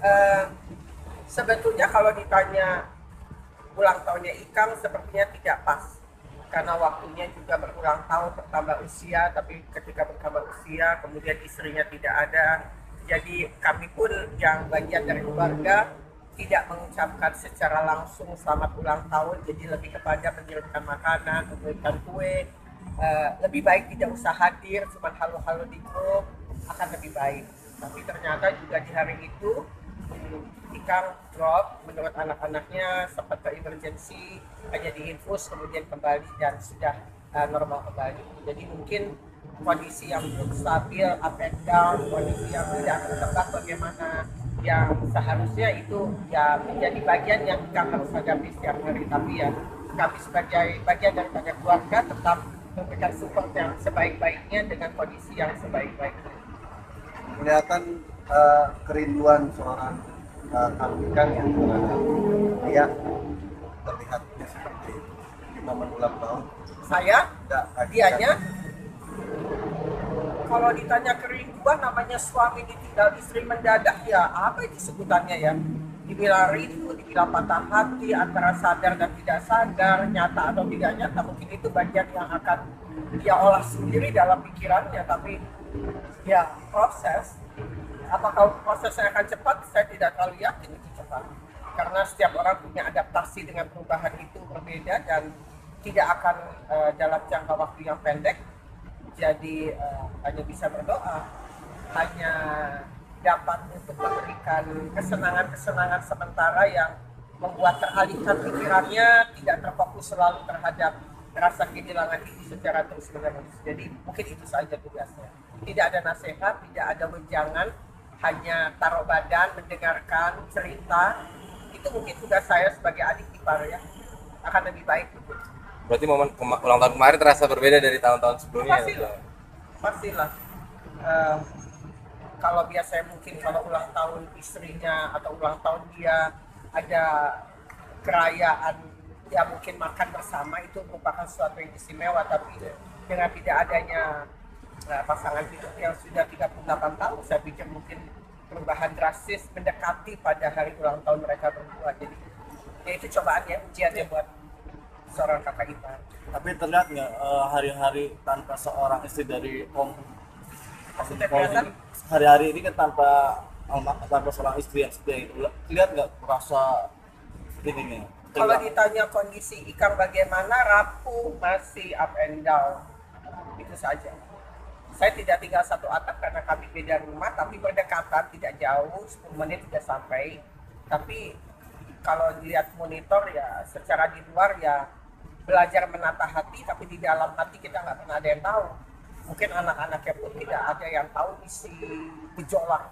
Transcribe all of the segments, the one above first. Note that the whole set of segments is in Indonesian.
Eh, Sebetulnya kalau ditanya ulang tahunnya Ikang sepertinya tidak pas karena waktunya juga berulang tahun bertambah usia, tapi ketika bertambah usia kemudian istrinya tidak ada, jadi kami pun yang bagian dari keluarga tidak mengucapkan secara langsung selamat ulang tahun, jadi lebih kepada mengirimkan makanan, memberikan kue. Lebih baik tidak usah hadir, cuma halo-halo di grup akan lebih baik. Tapi ternyata juga di hari itu Ikang drop, menurut anak-anaknya sempat ke emergency, hanya diinfus kemudian kembali dan sudah normal kembali. Jadi mungkin kondisi yang belum stabil, up and down, kondisi yang tidak tertebak bagaimana yang seharusnya itu ya menjadi bagian yang Ikang harus hadapi setiap hari. Tapi ya kami sebagai bagian daripada keluarga tetap memberikan support yang sebaik-baiknya dengan kondisi yang sebaik-baiknya. Kelihatan kerinduan seorang Kang Ikang yang terhadap dia terlihatnya seperti itu di momen ulang tahun. Saya, Tidak dianya, kalau ditanya kerinduan namanya suami ditinggal istri mendadak ya apa itu sebutannya ya, dibilang rindu, dibilang patah hati antara sadar dan tidak sadar, nyata atau tidak nyata, mungkin itu bagian yang akan dia olah sendiri dalam pikirannya. Tapi ya proses, apakah prosesnya akan cepat saya tidak terlalu yakin itu cepat, karena setiap orang punya adaptasi dengan perubahan itu berbeda dan tidak akan dalam jangka waktu yang pendek. Jadi hanya bisa berdoa, hanya dapat untuk memberikan kesenangan-kesenangan sementara yang membuat teralihkan pikirannya, tidak terfokus selalu terhadap rasa kehilangan itu secara terus menerus. Jadi mungkin itu saja tugasnya. Tidak ada nasihat, tidak ada wejangan, hanya taruh badan, mendengarkan cerita. Itu mungkin tugas saya sebagai adik ipar ya, akan lebih baik. Berarti momen ulang tahun kemarin terasa berbeda dari tahun-tahun sebelumnya. Pastilah, pastilah. Eh, Kalau biasanya mungkin kalau ulang tahun istrinya atau ulang tahun dia ada kerayaan, ya mungkin makan bersama itu merupakan sesuatu yang istimewa. Tapi dengan tidak adanya pasangan hidup yang sudah 38 tahun, saya pikir mungkin perubahan drastis mendekati pada hari ulang tahun mereka berdua. Jadi ya itu cobaan ya, ujiannya buat seorang kakak ipar. Tapi terlihat nggak hari-hari tanpa seorang istri dari Om Maksudnya Paul kelihatan ini, hari-hari ini kan tanpa seorang istri yang setia itu, lihat nggak merasa ininya? kalau ditanya kondisi Ikang bagaimana, rapuh, masih up and down, itu saja. Saya tidak tinggal satu atap karena kami beda rumah, tapi berdekatan, tidak jauh, 10 menit sudah sampai. Tapi kalau dilihat monitor ya secara di luar ya belajar menata hati, tapi di dalam hati kita nggak pernah ada yang tahu. Mungkin anak-anaknya pun tidak ada yang tahu isi gejolak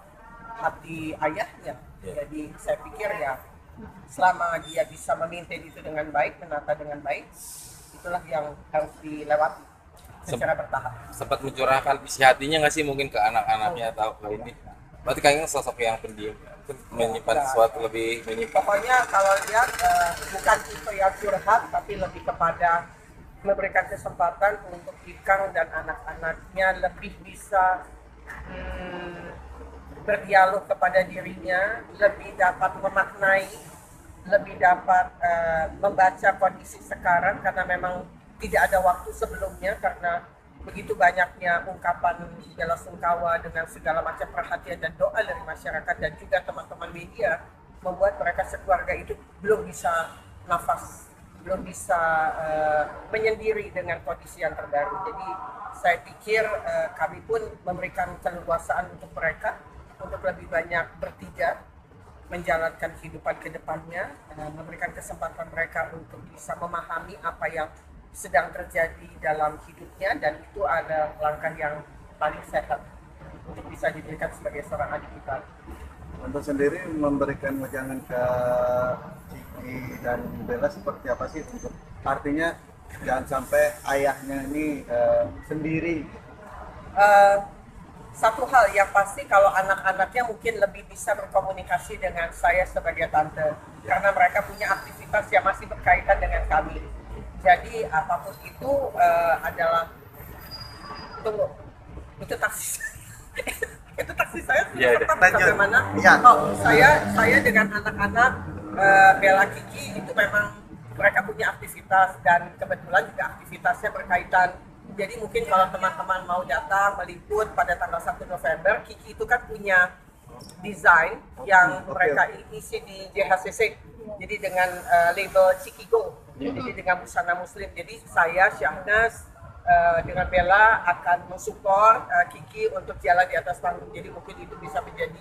hati ayahnya. Jadi saya pikir ya selama dia bisa memaintain itu dengan baik, menata dengan baik, itulah yang harus dilewati secara bertahap. Sempat mencurahkan isi hatinya nggak sih mungkin ke anak-anaknya atau ke ini? Berarti kayaknya sosok yang pendiam, menyimpan sesuatu lebih menyimpan. Pokoknya kalau lihat bukan tipe yang curhat, tapi lebih kepada memberikan kesempatan untuk Ikang dan anak-anaknya lebih bisa berdialog kepada dirinya, lebih dapat memaknai, lebih dapat membaca kondisi sekarang, karena memang tidak ada waktu sebelumnya karena begitu banyaknya ungkapan bela sungkawa dengan segala macam perhatian dan doa dari masyarakat dan juga teman-teman media, membuat mereka sekeluarga itu belum bisa nafas, belum bisa menyendiri dengan kondisi yang terbaru. Jadi saya pikir kami pun memberikan keleluasaan untuk mereka untuk lebih banyak bertiga menjalankan kehidupan ke depannya, memberikan kesempatan mereka untuk bisa memahami apa yang sedang terjadi dalam hidupnya, dan itu ada langkah yang paling sehat untuk bisa diberikan sebagai seorang adik kita. Untuk sendiri memberikan wejangan ke Ciki dan Bella seperti apa sih, untuk artinya jangan sampai ayahnya ini sendiri. Satu hal yang pasti, kalau anak-anaknya mungkin lebih bisa berkomunikasi dengan saya sebagai tante, karena mereka punya aktivitas yang masih berkaitan dengan kami. Jadi apapun itu adalah, tunggu, itu taksi itu taksi saya Iya, tetap lanjut. sampai mana? Iya. Oh, saya dengan anak-anak Bella Kiki itu memang mereka punya aktivitas dan kebetulan juga aktivitasnya berkaitan. Jadi mungkin kalau teman-teman mau datang meliput pada tanggal 1 November, Kiki itu kan punya desain yang mereka isi di JHCC. Jadi dengan label Cikigo, jadi dengan busana muslim. Jadi saya Syahnas dengan Bella akan mensupport Kiki untuk jalan di atas panggung. Jadi mungkin itu bisa menjadi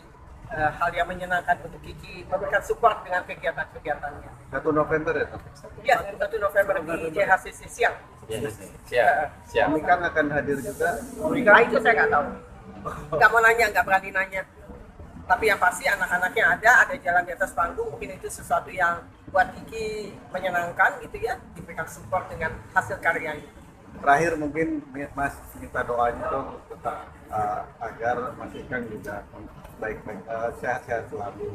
hal yang menyenangkan untuk Kiki memberikan support dengan kegiatan-kegiatannya. 1 November ya Pak? Ya, 1 November di JHCC siang. Iya, siap, siap. Kami kan akan hadir juga. Nah itu saya nggak tahu. Nggak mau nanya, nggak berani nanya. Tapi yang pasti anak-anaknya ada jalan di atas panggung. Mungkin itu sesuatu yang buat Kiki menyenangkan gitu ya, diberikan support dengan hasil karyanya. Terakhir mungkin Mas minta doanya dong tetap agar Mas Ikang juga baik-baik sehat-sehat selalu.